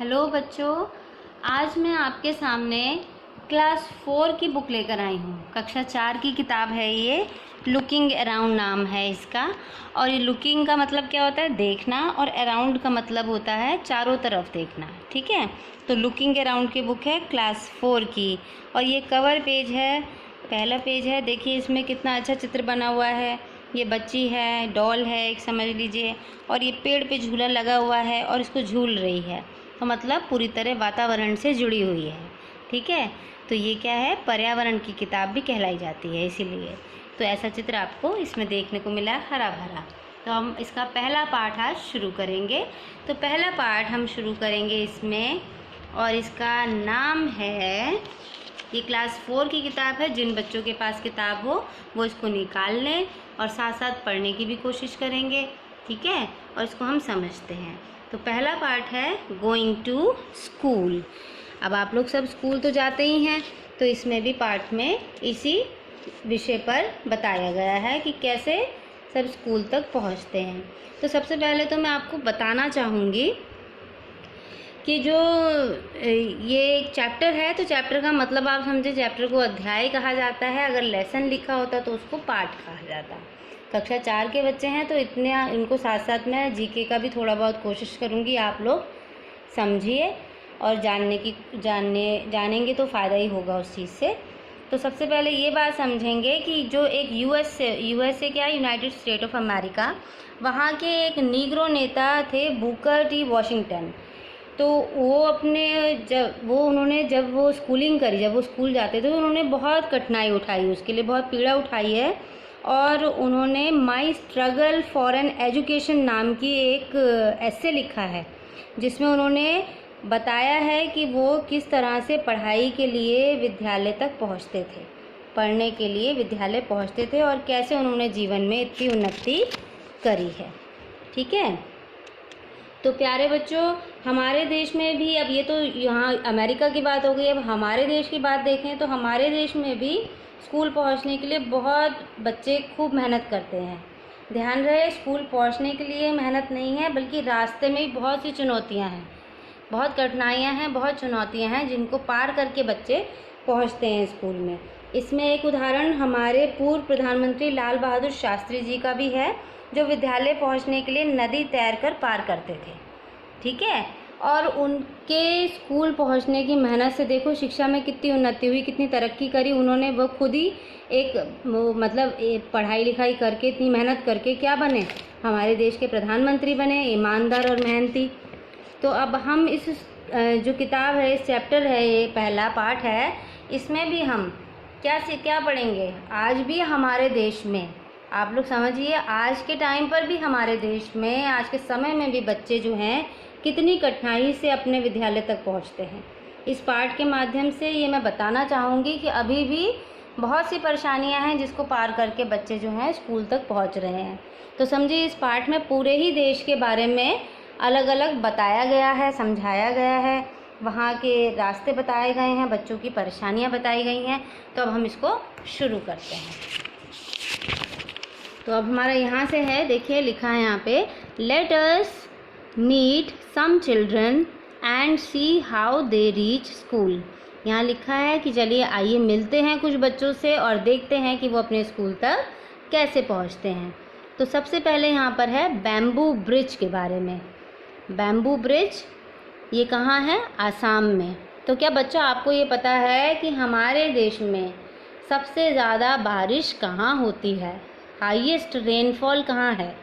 Hello बच्चों, आज मैं आपके सामने क्लास 4 की बुक लेकर आई हूँ। कक्षा 4 की किताब है ये। लुकिंग अराउंड नाम है इसका। और ये लुकिंग का मतलब क्या होता है? देखना, और अराउंड का मतलब होता है चारों तरफ देखना। ठीक है, तो लुकिंग अराउंड की बुक है क्लास 4 की। और ये कवर पेज है, पहला पेज है। देखिए इसमें कितना अच्छा चित्र बना हुआ है। ये बच्ची है, डॉल है एक, समझ लीजिए। और ये पेड़ पे झूला लगा हुआ है और इसको झूल रही है, तो मतलब पूरी तरह वातावरण से जुड़ी हुई है। ठीक है, तो ये क्या है? पर्यावरण की किताब भी कहलाई जाती है, इसीलिए तो ऐसा चित्र आपको इसमें देखने को मिला, हरा भरा। तो हम इसका पहला पाठ आज शुरू करेंगे। तो पहला पाठ हम शुरू करेंगे इसमें, और इसका नाम है, ये क्लास 4 की किताब है। जिन बच्चों के पास किताब हो वो इसको निकाल लें और साथ साथ पढ़ने की भी कोशिश करेंगे। ठीक है, और इसको हम समझते हैं। तो पहला पार्ट है गोइंग टू स्कूल। अब आप लोग सब स्कूल तो जाते ही हैं, तो इसमें भी पार्ट में इसी विषय पर बताया गया है कि कैसे सब स्कूल तक पहुंचते हैं। तो सबसे पहले तो मैं आपको बताना चाहूँगी कि जो ये एक चैप्टर है, तो चैप्टर का मतलब आप समझे, चैप्टर को अध्याय कहा जाता है। अगर लेसन लिखा होता तो उसको पाठ कहा जाता। कक्षा 4 के बच्चे हैं तो इतने इनको साथ साथ मैं जीके का भी थोड़ा बहुत कोशिश करूँगी, आप लोग समझिए और जानेंगे तो फ़ायदा ही होगा उस चीज़ से। तो सबसे पहले ये बात समझेंगे कि जो एक यूएसए क्या, यूनाइटेड स्टेट ऑफ अमेरिका, वहाँ के एक नीग्रो नेता थे बुकर टी वॉशिंगटन। तो वो उन्होंने जब वो स्कूलिंग करी, जब वो स्कूल जाते थे तो उन्होंने बहुत कठिनाई उठाई, उसके लिए बहुत पीड़ा उठाई है। और उन्होंने माई स्ट्रगल फॉर एन एजुकेशन नाम की एक ऐसे लिखा है, जिसमें उन्होंने बताया है कि वो किस तरह से पढ़ाई के लिए विद्यालय तक पहुंचते थे, पढ़ने के लिए विद्यालय पहुंचते थे, और कैसे उन्होंने जीवन में इतनी उन्नति करी है। ठीक है, तो प्यारे बच्चों, हमारे देश में भी, अब ये तो यहाँ अमेरिका की बात हो गई, अब हमारे देश की बात देखें तो हमारे देश में भी स्कूल पहुँचने के लिए बहुत बच्चे खूब मेहनत करते हैं। ध्यान रहे, स्कूल पहुँचने के लिए मेहनत नहीं है, बल्कि रास्ते में भी बहुत सी चुनौतियाँ हैं, बहुत कठिनाइयाँ हैं, बहुत चुनौतियाँ हैं, जिनको पार करके बच्चे पहुँचते हैं स्कूल में। इसमें एक उदाहरण हमारे पूर्व प्रधानमंत्री लाल बहादुर शास्त्री जी का भी है, जो विद्यालय पहुंचने के लिए नदी तैरकर पार करते थे। ठीक है, और उनके स्कूल पहुंचने की मेहनत से देखो शिक्षा में कितनी उन्नति हुई, कितनी तरक्की करी उन्होंने। वो खुद ही एक पढ़ाई लिखाई करके, इतनी मेहनत करके क्या बने? हमारे देश के प्रधानमंत्री बने, ईमानदार और मेहनती। तो अब हम इस जो किताब है, इस चैप्टर है, ये पहला पाठ है, इसमें भी हम क्या पढ़ेंगे? आज भी हमारे देश में, आप लोग समझिए, आज के टाइम पर भी हमारे देश में, आज के समय में भी बच्चे जो हैं कितनी कठिनाई से अपने विद्यालय तक पहुंचते हैं। इस पाठ के माध्यम से ये मैं बताना चाहूँगी कि अभी भी बहुत सी परेशानियां हैं जिसको पार करके बच्चे जो हैं स्कूल तक पहुंच रहे हैं। तो समझिए, इस पाठ में पूरे ही देश के बारे में अलग अलग बताया गया है, समझाया गया है, वहाँ के रास्ते बताए गए हैं, बच्चों की परेशानियाँ बताई गई हैं। तो अब हम इसको शुरू करते हैं। तो अब हमारा यहाँ से है, देखिए लिखा है यहाँ पे, let us meet some children and see how they reach school. यहाँ लिखा है कि चलिए आइए मिलते हैं कुछ बच्चों से और देखते हैं कि वो अपने स्कूल तक कैसे पहुँचते हैं। तो सबसे पहले यहाँ पर है बैम्बू ब्रिज के बारे में। बैम्बू ब्रिज ये कहाँ है? आसाम में। तो क्या बच्चों आपको ये पता है कि हमारे देश में सबसे ज़्यादा बारिश कहाँ होती है? हाईएस्ट रेनफॉल कहाँ है?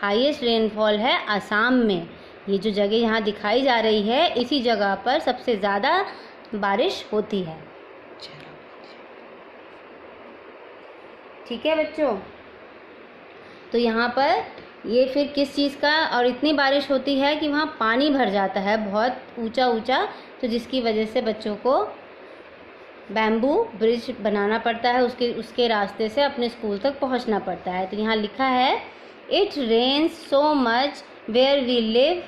हाईएस्ट रेनफॉल है आसाम में। ये जो जगह यहाँ दिखाई जा रही है, इसी जगह पर सबसे ज़्यादा बारिश होती है। ठीक है बच्चों, तो यहाँ पर ये फिर किस चीज़ का, और इतनी बारिश होती है कि वहाँ पानी भर जाता है बहुत ऊंचा ऊंचा, तो जिसकी वजह से बच्चों को बैम्बू ब्रिज बनाना पड़ता है, उसके रास्ते से अपने स्कूल तक पहुंचना पड़ता है। तो यहाँ लिखा है, it rains so much where we live.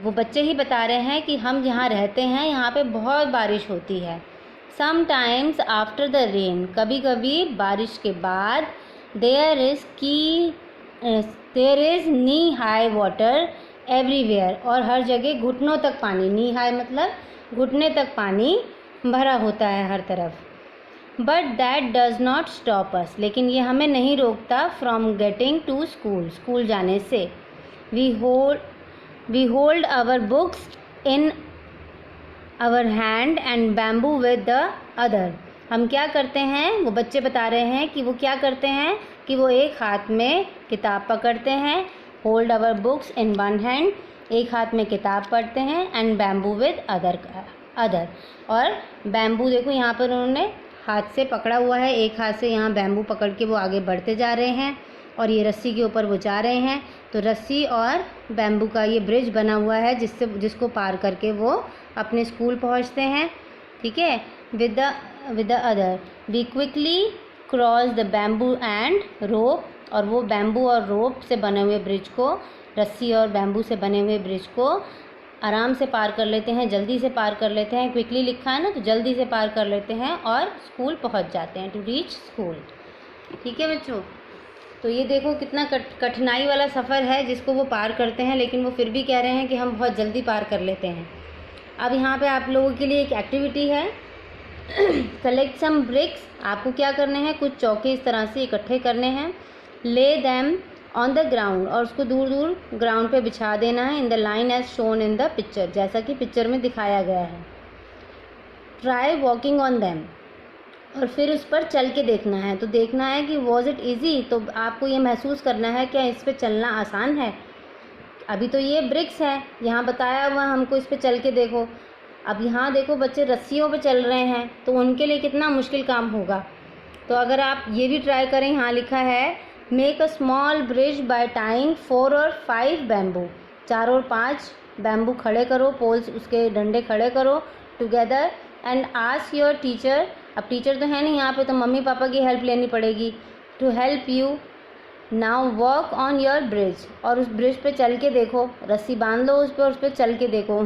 वो बच्चे ही बता रहे हैं कि हम जहाँ रहते हैं यहाँ पे बहुत बारिश होती है। समटाइम्स आफ्टर द रेन, कभी कभी बारिश के बाद, there is knee high water everywhere, और हर जगह घुटनों तक पानी, नी हाई मतलब घुटने तक पानी भरा होता है हर तरफ। But that does not stop us, लेकिन ये हमें नहीं रोकता from getting to school, school जाने से। We hold our books in our hand and bamboo with the other. हम क्या करते हैं, वो बच्चे बता रहे हैं कि वो क्या करते हैं कि वो एक हाथ में किताब पकड़ते हैं, hold our books in one hand, एक हाथ में किताब पढ़ते हैं, एंड बैम्बू विद अदर, और बैम्बू देखो यहाँ पर उन्होंने हाथ से पकड़ा हुआ है, एक हाथ से यहाँ बैम्बू पकड़ के वो आगे बढ़ते जा रहे हैं, और ये रस्सी के ऊपर वो जा रहे हैं। तो रस्सी और बैम्बू का ये ब्रिज बना हुआ है जिसको पार करके वो अपने स्कूल पहुँचते हैं। ठीक है, with the other we quickly cross the bamboo and rope, और वो बैम्बू और रोप से बने हुए ब्रिज को, रस्सी और बैम्बू से बने हुए ब्रिज को आराम से पार कर लेते हैं, जल्दी से पार कर लेते हैं। क्विकली लिखा है ना, तो जल्दी से पार कर लेते हैं और स्कूल पहुंच जाते हैं, टू रीच स्कूल। ठीक है बच्चों, तो ये देखो कितना कठिनाई वाला सफ़र है जिसको वो पार करते हैं, लेकिन वो फिर भी कह रहे हैं कि हम बहुत जल्दी पार कर लेते हैं। अब यहाँ पे आप लोगों के लिए एक एक्टिविटी है, कलेक्ट सम ब्रिक्स। आपको क्या करने हैं, कुछ चौके इस तरह से इकट्ठे करने हैं, ले दैम ऑन द ग्राउंड, और उसको दूर दूर ग्राउंड पे बिछा देना है, in the line as shown in the picture, जैसा कि पिक्चर में दिखाया गया है। ट्राई वॉकिंग ऑन दैम, और फिर उस पर चल के देखना है, तो देखना है कि वॉज इट ईजी, तो आपको ये महसूस करना है क्या इस पर चलना आसान है। अभी तो ये ब्रिक्स है, यहाँ बताया हुआ हमको इस पर चल के देखो। अब यहाँ देखो बच्चे रस्सियों पे चल रहे हैं, तो उनके लिए कितना मुश्किल काम होगा। तो अगर आप ये भी ट्राई करें, यहाँ लिखा है make a small bridge by tying 4 और 5 बैम्बू, 4 और 5 बैम्बू खड़े करो, पोल्स उसके डंडे खड़े करो together, and ask your teacher, अब टीचर तो है नहीं यहाँ पे, तो मम्मी पापा की हेल्प लेनी पड़ेगी, to help you. Now walk on your bridge, और उस ब्रिज पे चल के देखो, रस्सी बांध लो उस पर चल के देखो।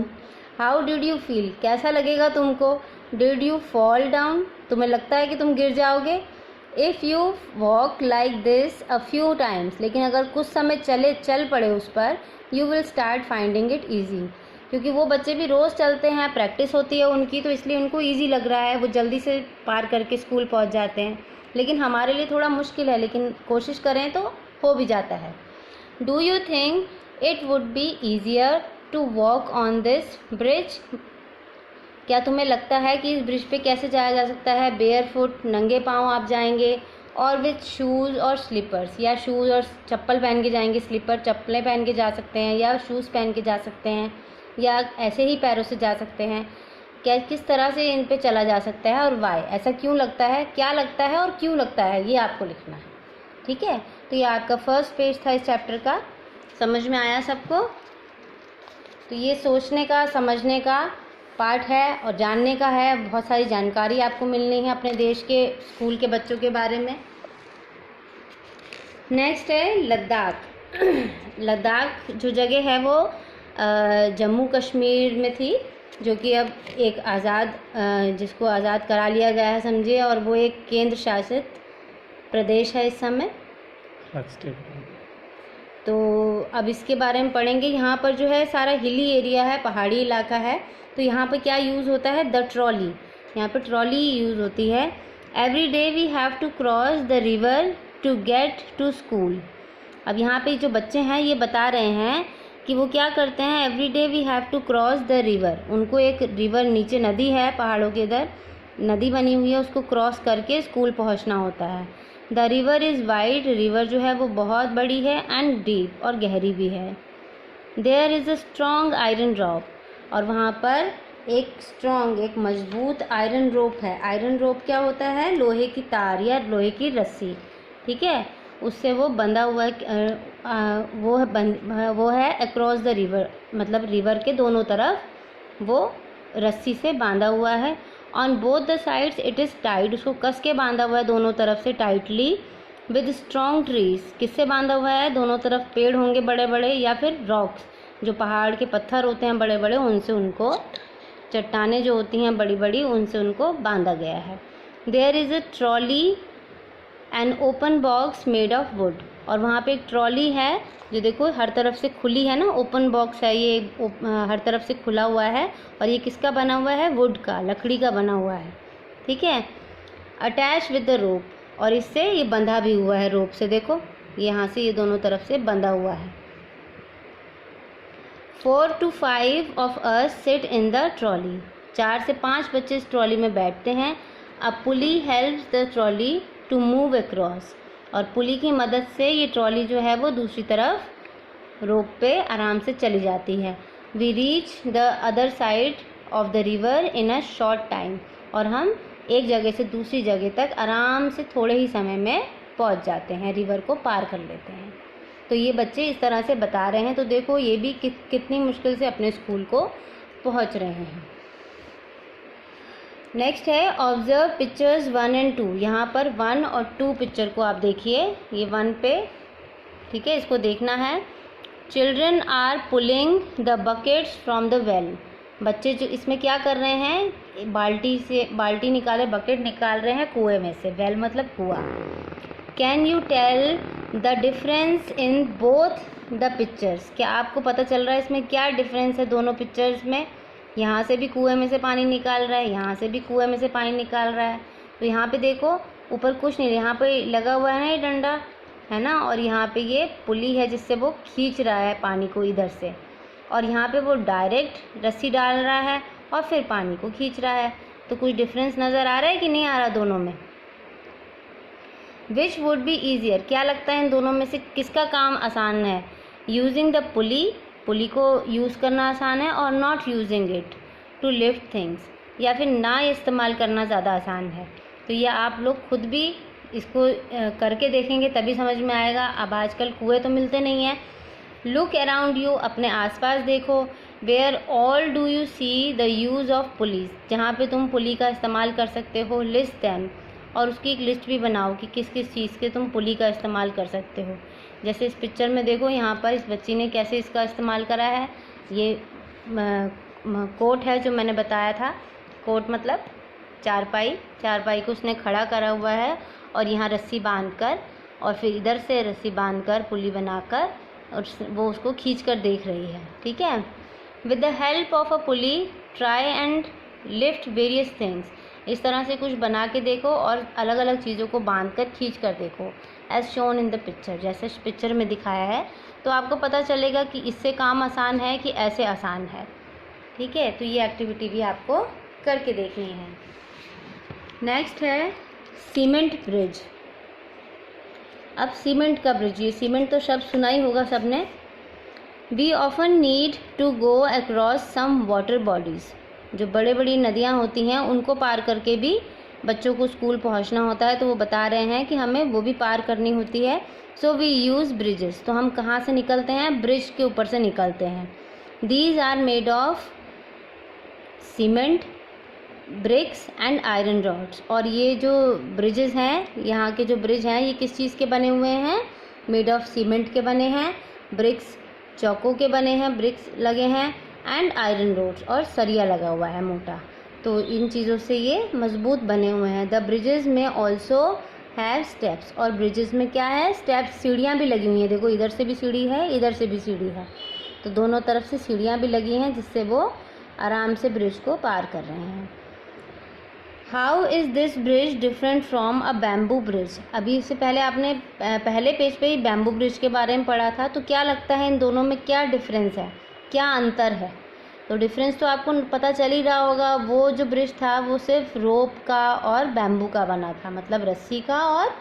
हाउ डिड यू फील, कैसा लगेगा तुमको। डिड यू फॉल डाउन, तुम्हें लगता है कि तुम गिर जाओगे। If you walk like this a few times, लेकिन अगर कुछ समय चल पड़े उस पर, you will start finding it easy, क्योंकि वो बच्चे भी रोज़ चलते हैं, प्रैक्टिस होती है उनकी, तो इसलिए उनको ईजी लग रहा है, वो जल्दी से पार करके स्कूल पहुंच जाते हैं। लेकिन हमारे लिए थोड़ा मुश्किल है, लेकिन कोशिश करें तो हो भी जाता है। Do you think it would be easier to walk on this bridge, क्या तुम्हें लगता है कि इस ब्रिज पे कैसे जाया जा सकता है। बेयर फुट, नंगे पाँव आप जाएंगे, और विथ शूज़ और स्लीपर्स, या शूज़ और चप्पल पहन के जाएंगे, स्लीपर चप्पलें पहन के जा सकते हैं, या शूज़ पहन के जा सकते हैं, या ऐसे ही पैरों से जा सकते हैं। क्या किस तरह से इन पे चला जा सकता है, और वाई, ऐसा क्यों लगता है, क्या लगता है और क्यों लगता है, ये आपको लिखना है। ठीक है, तो ये आपका फर्स्ट पेज था इस चैप्टर का। समझ में आया सबको। तो ये सोचने का, समझने का पार्ट है और जानने का है, बहुत सारी जानकारी आपको मिलनी है अपने देश के स्कूल के बच्चों के बारे में। नेक्स्ट है लद्दाख। लद्दाख जो जगह है वो जम्मू कश्मीर में थी, जो कि अब एक जिसको आज़ाद करा लिया गया है समझिए, और वो एक केंद्र शासित प्रदेश है इस समय। तो अब इसके बारे में पढ़ेंगे। यहाँ पर जो है सारा हिली एरिया है, पहाड़ी इलाका है, तो यहाँ पर क्या यूज़ होता है, द ट्रॉली, यहाँ पर ट्रॉली यूज़ होती है। Every day we have to cross the river to get to school. अब यहाँ पे जो बच्चे हैं ये बता रहे हैं कि वो क्या करते हैं, every day we have to cross the river, उनको एक रिवर, नीचे नदी है, पहाड़ों के इधर नदी बनी हुई है, उसको क्रॉस करके स्कूल पहुँचना होता है। The river is wide, river जो है वो बहुत बड़ी है, एंड डीप, और गहरी भी है। There is a strong iron rope, और वहाँ पर एक मजबूत आयरन रोप है। आयरन रोप क्या होता है, लोहे की तार या लोहे की रस्सी, ठीक है, उससे वो बंधा हुआ वो है अक्रॉस द रिवर, मतलब रिवर के दोनों तरफ वो रस्सी से बांधा हुआ है। On both the sides it is tied, उसको कस के बांधा हुआ है दोनों तरफ से टाइटली। विद स्ट्रॉन्ग ट्रीज, किससे बांधा हुआ है, दोनों तरफ पेड़ होंगे बड़े बड़े, या फिर रॉक्स, जो पहाड़ के पत्थर होते हैं बड़े बड़े, उनसे उनको, चट्टानें जो होती हैं बड़ी बड़ी, उनसे उनको बांधा गया है। There is a trolley an open box made of wood, और वहाँ पे एक ट्रॉली है जो देखो हर तरफ से खुली है ना, ओपन बॉक्स है ये, हर तरफ से खुला हुआ है। और ये किसका बना हुआ है? वुड का, लकड़ी का बना हुआ है, ठीक है। अटैच विद द रोप, और इससे ये बंधा भी हुआ है रोप से, देखो यहाँ से ये दोनों तरफ से बंधा हुआ है। 4 to 5 of us sit in the trolley, 4 से 5 बच्चे इस ट्रॉली में बैठते हैं। A pulley helps the trolley to move across, और पुली की मदद से ये ट्रॉली जो है वो दूसरी तरफ रोप पे आराम से चली जाती है। We reach the other side of the river in a short time, और हम एक जगह से दूसरी जगह तक आराम से थोड़े ही समय में पहुंच जाते हैं, रिवर को पार कर लेते हैं। तो ये बच्चे इस तरह से बता रहे हैं, तो देखो ये भी कितनी मुश्किल से अपने स्कूल को पहुंच रहे हैं। नेक्स्ट है ऑब्जर्व पिक्चर्स 1 and 2। यहाँ पर 1 और 2 पिक्चर को आप देखिए, ये 1 पे, ठीक है, इसको देखना है। Children are pulling the buckets from the well, बच्चे जो इसमें क्या कर रहे हैं, बाल्टी निकाले, बकेट निकाल रहे हैं कुएं में से। वेल मतलब कुआं। Can you tell the difference in both the pictures, क्या आपको पता चल रहा है इसमें क्या डिफरेंस है दोनों पिक्चर्स में? यहाँ से भी कुएं में से पानी निकाल रहा है, यहाँ से भी कुएं में से पानी निकाल रहा है। तो यहाँ पे देखो ऊपर कुछ नहीं, यहाँ पे लगा हुआ है ना ये डंडा, है ना, और यहाँ पे ये पुली है जिससे वो खींच रहा है पानी को इधर से, और यहाँ पे वो डायरेक्ट रस्सी डाल रहा है और फिर पानी को खींच रहा है। तो कुछ डिफरेंस नज़र आ रहा है कि नहीं आ रहा दोनों में? विच वुड बी ईजियर, क्या लगता है इन दोनों में से किसका काम आसान है? यूजिंग द पुली, पुली को यूज़ करना आसान है, और not using it to lift things, या फिर ना इस्तेमाल करना ज़्यादा आसान है? तो ये आप लोग खुद भी इसको करके देखेंगे तभी समझ में आएगा। अब आजकल कुएं तो मिलते नहीं हैं। लुक अराउंड यू, अपने आसपास देखो। Where all do you see the use of pulleys, जहाँ पे तुम पुली का इस्तेमाल कर सकते हो। लिस्ट दैम, और उसकी एक लिस्ट भी बनाओ कि किस किस चीज़ के तुम पुली का इस्तेमाल कर सकते हो। जैसे इस पिक्चर में देखो, यहाँ पर इस बच्ची ने कैसे इसका इस्तेमाल करा है। ये कोट है जो मैंने बताया था, कोट मतलब चारपाई, चारपाई को उसने खड़ा करा हुआ है और यहाँ रस्सी बांधकर, और फिर इधर से रस्सी बांधकर पुली बनाकर, और वो उसको खींच कर देख रही है, ठीक है। With the help of a pulley try and lift various things, इस तरह से कुछ बना के देखो और अलग अलग चीज़ों को बांधकर खींच कर देखो। As shown in the picture, जैसे पिक्चर में दिखाया है, तो आपको पता चलेगा कि इससे काम आसान है कि ऐसे आसान है, ठीक है। तो ये एक्टिविटी भी आपको करके देखनी है। नेक्स्ट है सीमेंट ब्रिज। अब सीमेंट का ब्रिज, ये सीमेंट तो शब्द सुना ही होगा सबने। We often need to go across some water bodies, जो बड़े बड़ी नदियाँ होती हैं उनको पार करके भी बच्चों को स्कूल पहुंचना होता है। तो वो बता रहे हैं कि हमें वो भी पार करनी होती है। सो वी यूज़ ब्रिजेस, तो हम कहाँ से निकलते हैं? ब्रिज के ऊपर से निकलते हैं। These are made of cement, bricks and iron rods, और ये जो ब्रिजेस हैं, यहाँ के जो ब्रिज हैं, ये किस चीज़ के बने हुए हैं? मेड ऑफ सीमेंट के बने हैं, ब्रिक्स चौकों के बने हैं, ब्रिक्स लगे हैं, एंड आयरन रोड्स, और सरिया लगा हुआ है मोटा। तो इन चीज़ों से ये मजबूत बने हुए हैं। द ब्रिजेस में ऑल्सो हैव स्टेप्स, और ब्रिजेस में क्या है? स्टेप्स, सीढ़ियाँ भी लगी हुई हैं। देखो इधर से भी सीढ़ी है, इधर से भी सीढ़ी है, तो दोनों तरफ से सीढ़ियाँ भी लगी हैं जिससे वो आराम से ब्रिज को पार कर रहे हैं। How is this bridge different from a bamboo bridge, अभी इससे पहले आपने पहले पेज पे ही बैम्बू ब्रिज के बारे में पढ़ा था। तो क्या लगता है इन दोनों में क्या डिफरेंस है, क्या अंतर है? तो डिफरेंस तो आपको पता चल ही रहा होगा। वो जो ब्रिज था वो सिर्फ रोप का और बैम्बू का बना था, मतलब रस्सी का और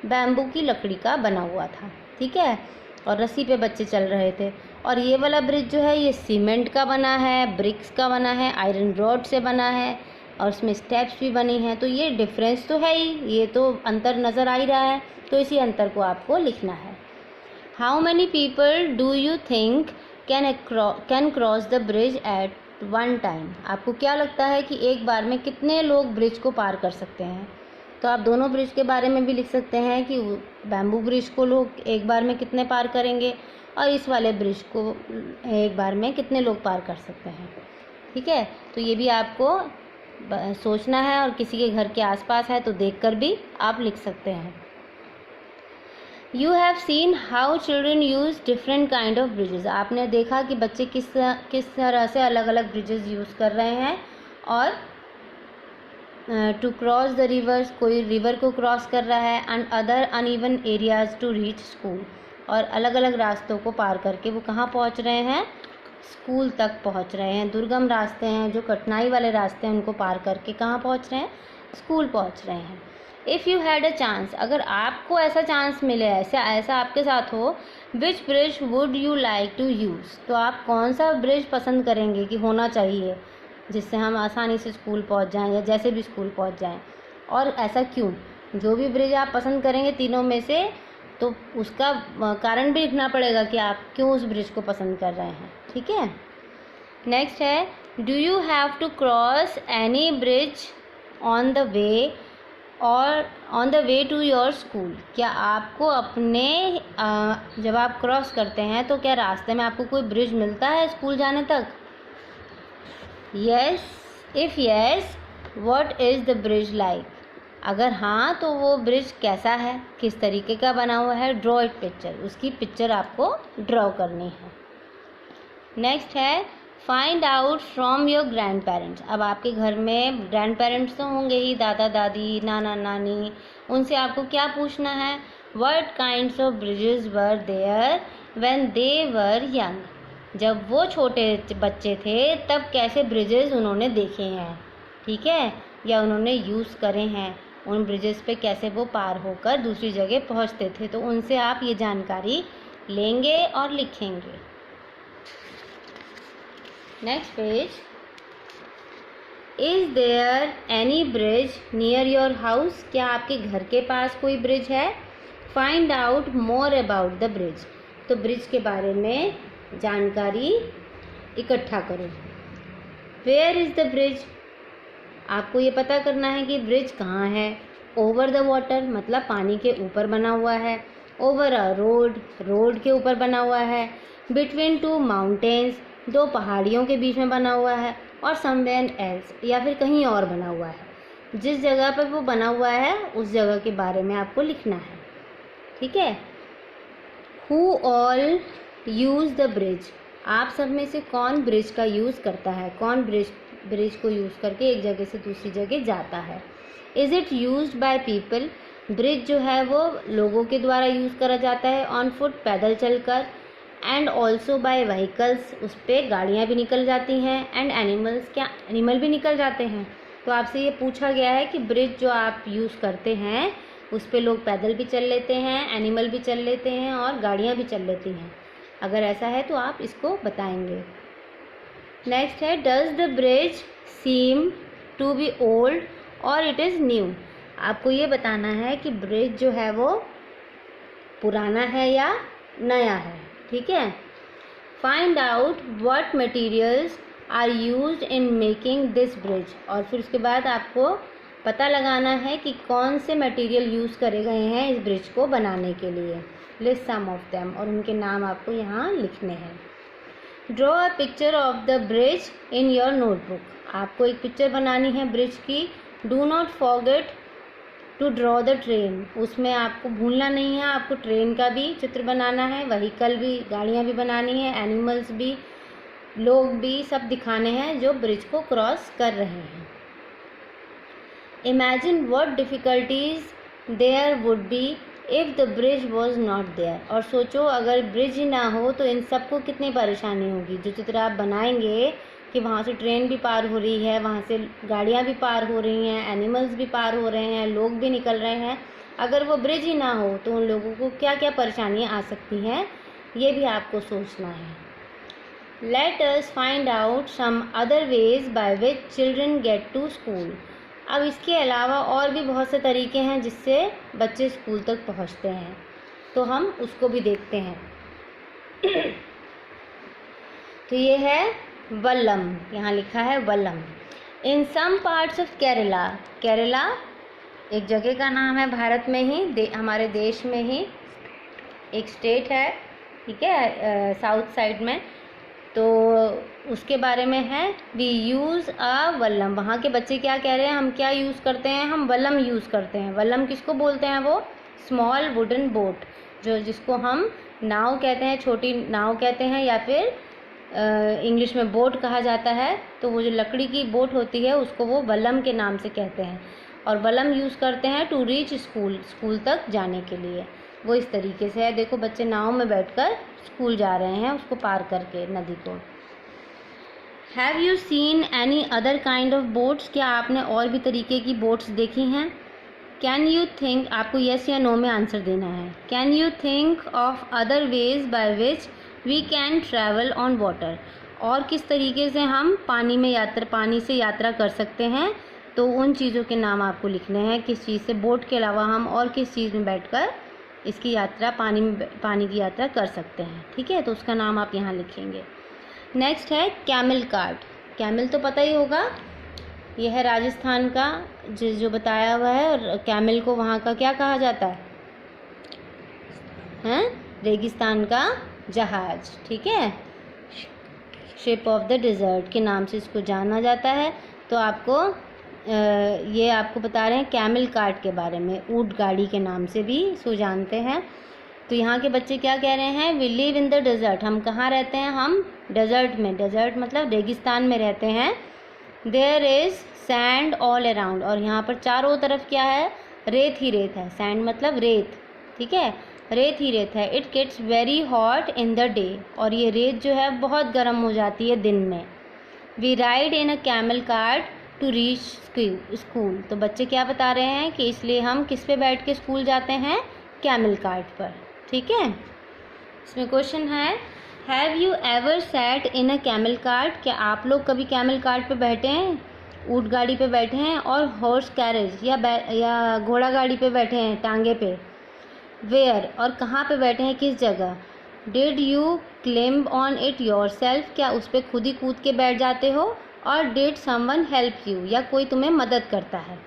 बैम्बू की लकड़ी का बना हुआ था, ठीक है, और रस्सी पे बच्चे चल रहे थे। और ये वाला ब्रिज जो है ये सीमेंट का बना है, ब्रिक्स का बना है, आयरन रॉड से बना है, और उसमें स्टेप्स भी बनी हैं। तो ये डिफरेंस तो है ही, ये तो अंतर नज़र आ ही रहा है। तो इसी अंतर को आपको लिखना है। How many people do you think can cross the bridge at one time, आपको क्या लगता है कि एक बार में कितने लोग ब्रिज को पार कर सकते हैं? तो आप दोनों ब्रिज के बारे में भी लिख सकते हैं कि बैम्बू ब्रिज को लोग एक बार में कितने पार करेंगे, और इस वाले ब्रिज को एक बार में कितने लोग पार कर सकते हैं, ठीक है। तो ये भी आपको सोचना है, और किसी के घर के आसपास है तो देखकर भी आप लिख सकते हैं। You have seen how children use different kind of bridges. आपने देखा कि बच्चे किस तरह से अलग अलग ब्रिजेस यूज़ कर रहे हैं। और टू क्रॉस द रिवर्स, कोई रिवर को क्रॉस कर रहा है, and other uneven areas to reach school, और अलग अलग रास्तों को पार करके वो कहाँ पहुँच रहे हैं, स्कूल तक पहुँच रहे हैं। दुर्गम रास्ते हैं, जो कठिनाई वाले रास्ते हैं, उनको पार करके कहाँ पहुँच रहे हैं, स्कूल पहुँच रहे हैं। If you had a chance, अगर आपको ऐसा चांस मिले, ऐसा आपके साथ हो, which bridge would you like to use, तो आप कौन सा ब्रिज पसंद करेंगे कि होना चाहिए जिससे हम आसानी से स्कूल पहुंच जाएं, या जैसे भी स्कूल पहुंच जाएं, और ऐसा क्यों। जो भी ब्रिज आप पसंद करेंगे तीनों में से, तो उसका कारण भी लिखना पड़ेगा कि आप क्यों उस ब्रिज को पसंद कर रहे हैं। ठीक है। नेक्स्ट है, do you have to cross any bridge on the way और on the way to your school, क्या आपको अपने जब आप क्रॉस करते हैं तो क्या रास्ते में आपको कोई ब्रिज मिलता है स्कूल जाने तक। Yes, if yes what is the bridge like, अगर हाँ तो वो ब्रिज कैसा है, किस तरीके का बना हुआ है। ड्रॉ इट पिक्चर, उसकी पिक्चर आपको ड्रॉ करनी है। नेक्स्ट है, find out from your grand parents. अब आपके घर में ग्रैंड पेरेंट्स तो होंगे ही, दादा दादी, नाना नानी, उनसे आपको क्या पूछना है, what kinds of bridges were there when they were young, जब वो छोटे बच्चे थे तब कैसे ब्रिजेस उन्होंने देखे हैं, ठीक है, या उन्होंने यूज़ करे हैं, उन ब्रिजेस पे कैसे वो पार होकर दूसरी जगह पहुंचते थे। तो उनसे आप ये जानकारी लेंगे और लिखेंगे। Next page, is there any bridge near your house, क्या आपके घर के पास कोई ब्रिज है। Find out more about the bridge, तो ब्रिज के बारे में जानकारी इकट्ठा करो। वेयर इज़ द ब्रिज, आपको ये पता करना है कि ब्रिज कहाँ है। ओवर द वाटर, मतलब पानी के ऊपर बना हुआ है। ओवर अ रोड, रोड के ऊपर बना हुआ है। बिटवीन टू माउंटेन्स, दो पहाड़ियों के बीच में बना हुआ है। और समवेयर एल्स, या फिर कहीं और बना हुआ है। जिस जगह पर वो बना हुआ है उस जगह के बारे में आपको लिखना है। ठीक है। Who all use the bridge, आप सब में से कौन ब्रिज का यूज़ करता है, कौन ब्रिज को यूज़ करके एक जगह से दूसरी जगह जाता है। Is it used by people, bridge जो है वो लोगों के द्वारा यूज़ करा जाता है। ऑन फुट, पैदल चलकर। एंड ऑल्सो बाय व्हीकल्स, उस पर गाड़ियाँ भी निकल जाती हैं। एंड एनिमल्स, क्या एनिमल भी निकल जाते हैं। तो आपसे ये पूछा गया है कि ब्रिज जो आप यूज़ करते हैं उस पर लोग पैदल भी चल लेते हैं, एनिमल भी चल लेते हैं और गाड़ियाँ भी चल लेती हैं। अगर ऐसा है तो आप इसको बताएंगे। नेक्स्ट है, does the bridge seem to be old और इट इज़ न्यू, आपको ये बताना है कि ब्रिज जो है वो पुराना है या नया है। ठीक है। Find out what materials are used in making this bridge, और फिर उसके बाद आपको पता लगाना है कि कौन से मटेरियल यूज़ करे गए हैं इस ब्रिज को बनाने के लिए। लिस्ट सम ऑफ देम, और उनके नाम आपको यहाँ लिखने हैं। Draw a picture of the bridge in your notebook, आपको एक पिक्चर बनानी है ब्रिज की। Do not forget to draw the train, उसमें आपको भूलना नहीं है, आपको ट्रेन का भी चित्र बनाना है, व्हीकल भी, गाड़ियाँ भी बनानी है, एनिमल्स भी, लोग भी, सब दिखाने हैं जो ब्रिज को क्रॉस कर रहे हैं। Imagine what difficulties there would be if the bridge was not there, और सोचो अगर ब्रिज ही ना हो तो इन सबको कितनी परेशानी होगी। जो चित्र आप बनाएंगे कि वहाँ से ट्रेन भी पार हो रही है, वहाँ से गाड़ियाँ भी पार हो रही हैं, एनिमल्स भी पार हो रहे हैं, लोग भी निकल रहे हैं, अगर वो ब्रिज ही ना हो तो उन लोगों को क्या क्या परेशानियाँ आ सकती हैं, ये भी आपको सोचना है। Let us find out some other ways by which children get to school, अब इसके अलावा और भी बहुत से तरीके हैं जिससे बच्चे स्कूल तक पहुँचते हैं, तो हम उसको भी देखते हैं। तो ये है वल्लम, यहाँ लिखा है vallam. In some parts of Kerala, Kerala एक जगह का नाम है भारत में ही, हमारे देश में ही एक स्टेट है। ठीक है, साउथ साइड में, तो उसके बारे में है। वी यूज़ अ वल्लम, वहाँ के बच्चे क्या कह रहे हैं, हम क्या यूज़ करते हैं, हम वल्लम यूज़ करते हैं। वल्लम किसको बोलते हैं, वो स्मॉल वुडन बोट, जो जिसको हम नाव कहते हैं, छोटी नाव कहते हैं, या फिर इंग्लिश में बोट कहा जाता है। तो वो जो लकड़ी की बोट होती है उसको वो वलम के नाम से कहते हैं, और वलम यूज़ करते हैं टू रीच स्कूल, स्कूल तक जाने के लिए। वो इस तरीके से है, देखो बच्चे नाव में बैठकर स्कूल जा रहे हैं, उसको पार करके नदी को। Have you seen any other kind of boats, क्या आपने और भी तरीके की बोट्स देखी हैं? कैन यू थिंक, आपको येस या नो में आंसर देना है। Can you think of other ways by which we can travel on water, और किस तरीके से हम पानी से यात्रा कर सकते हैं। तो उन चीज़ों के नाम आपको लिखने हैं, किस चीज़ से, बोट के अलावा हम और किस चीज़ में बैठकर इसकी यात्रा, पानी की यात्रा कर सकते हैं। ठीक है, तो उसका नाम आप यहाँ लिखेंगे। नेक्स्ट है कैमल कार्ट। कैमल तो पता ही होगा, यह है राजस्थान का जो बताया हुआ है, और कैमल को वहाँ का क्या कहा जाता है? रेगिस्तान का जहाज। ठीक है, शिप ऑफ द डिज़र्ट के नाम से इसको जाना जाता है। तो आपको ये आपको बता रहे हैं कैमल कार्ट के बारे में, ऊँट गाड़ी के नाम से भी इसको जानते हैं। तो यहाँ के बच्चे क्या कह रहे हैं? We live in the desert, हम कहाँ रहते हैं? हम डेजर्ट में, डेजर्ट मतलब रेगिस्तान में रहते हैं। There is sand all around, और यहाँ पर चारों तरफ क्या है? रेत ही रेत है। सैंड मतलब रेत, ठीक है, रेत ही रेत है। It gets very hot in the day, और ये रेत जो है बहुत गर्म हो जाती है दिन में। We ride in a camel cart to reach school, तो बच्चे क्या बता रहे हैं कि इसलिए हम किस पे बैठ के स्कूल जाते हैं? कैमल कार्ट पर। ठीक है, इसमें क्वेश्चन है, have you ever sat in a camel cart, क्या आप लोग कभी कैमल कार्ट पे बैठे हैं, ऊँट गाड़ी पे बैठे हैं, और हॉर्स कैरेज या घोड़ा गाड़ी पे बैठे हैं, टांगे पे। वेयर, और कहाँ पे बैठे हैं, किस जगह। Did you climb on it yourself, क्या उस पर खुद ही कूद के बैठ जाते हो, और डिड समवन हेल्प यू, या कोई तुम्हें मदद करता है।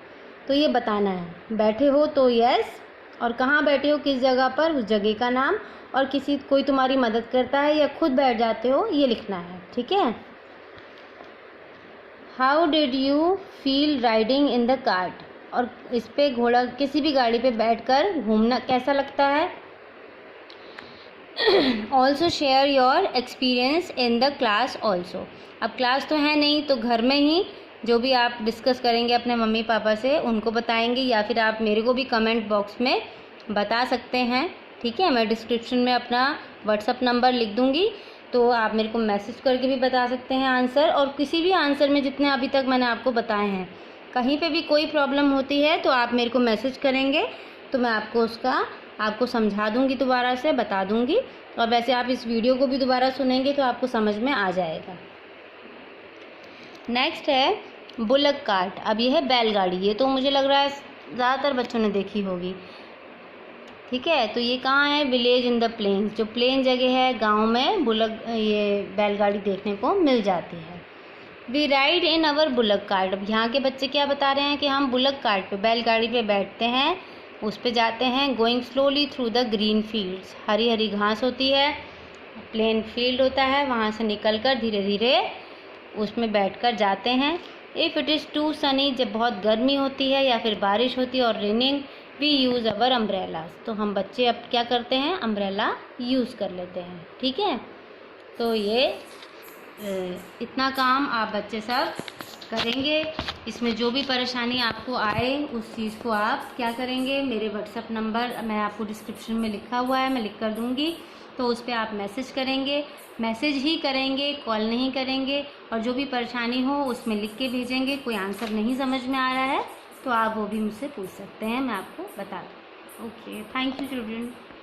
तो ये बताना है, बैठे हो तो यस, और कहाँ बैठे हो, किस जगह पर, उस जगह का नाम, और कोई तुम्हारी मदद करता है या खुद बैठ जाते हो, ये लिखना है। ठीक है। How did you feel riding in the cart, और इस पे घोड़ा, किसी भी गाड़ी पे बैठकर घूमना कैसा लगता है। Also share your experience in the class also, अब क्लास तो है नहीं, तो घर में ही जो भी आप डिस्कस करेंगे अपने मम्मी पापा से, उनको बताएंगे, या फिर आप मेरे को भी कमेंट बॉक्स में बता सकते हैं। ठीक है, मैं डिस्क्रिप्शन में अपना व्हाट्सअप नंबर लिख दूँगी, तो आप मेरे को मैसेज करके भी बता सकते हैं आंसर, और किसी भी आंसर में जितने अभी तक मैंने आपको बताए हैं, कहीं पे भी कोई प्रॉब्लम होती है तो आप मेरे को मैसेज करेंगे, तो मैं आपको समझा दूँगी, दोबारा से बता दूँगी। और वैसे आप इस वीडियो को भी दोबारा सुनेंगे तो आपको समझ में आ जाएगा। नेक्स्ट है बुलक कार्ट। अब ये है बैलगाड़ी, ये तो मुझे लग रहा है ज़्यादातर बच्चों ने देखी होगी। ठीक है, तो ये कहाँ है? विलेज इन द प्लेन्स, जो प्लेन जगह है, गांव में ये बैलगाड़ी देखने को मिल जाती है। We ride in our bullock cart, अब यहाँ के बच्चे क्या बता रहे हैं कि हम बुलक कार्ट पे, बैलगाड़ी पे बैठते हैं, उस पे जाते हैं। Going slowly through the green fields, हरी हरी घास होती है, प्लेन फील्ड होता है, वहाँ से निकलकर धीरे धीरे उसमें बैठकर जाते हैं। If it is too sunny, जब बहुत गर्मी होती है या फिर बारिश होती है, और raining, we use our umbrellas, तो हम बच्चे अब क्या करते हैं? अम्ब्रेला यूज़ कर लेते हैं। ठीक है, तो ये इतना काम आप बच्चे सब करेंगे। इसमें जो भी परेशानी आपको आए उस चीज़ को आप क्या करेंगे? मेरे व्हाट्सअप नंबर मैं आपको डिस्क्रिप्शन में लिखा हुआ है, मैं लिख कर दूँगी, तो उस पर आप मैसेज करेंगे, मैसेज ही करेंगे, कॉल नहीं करेंगे, और जो भी परेशानी हो उसमें लिख के भेजेंगे। कोई आंसर नहीं समझ में आ रहा है तो आप वो भी मुझसे पूछ सकते हैं, मैं आपको बता दूँ। Okay, thank you children.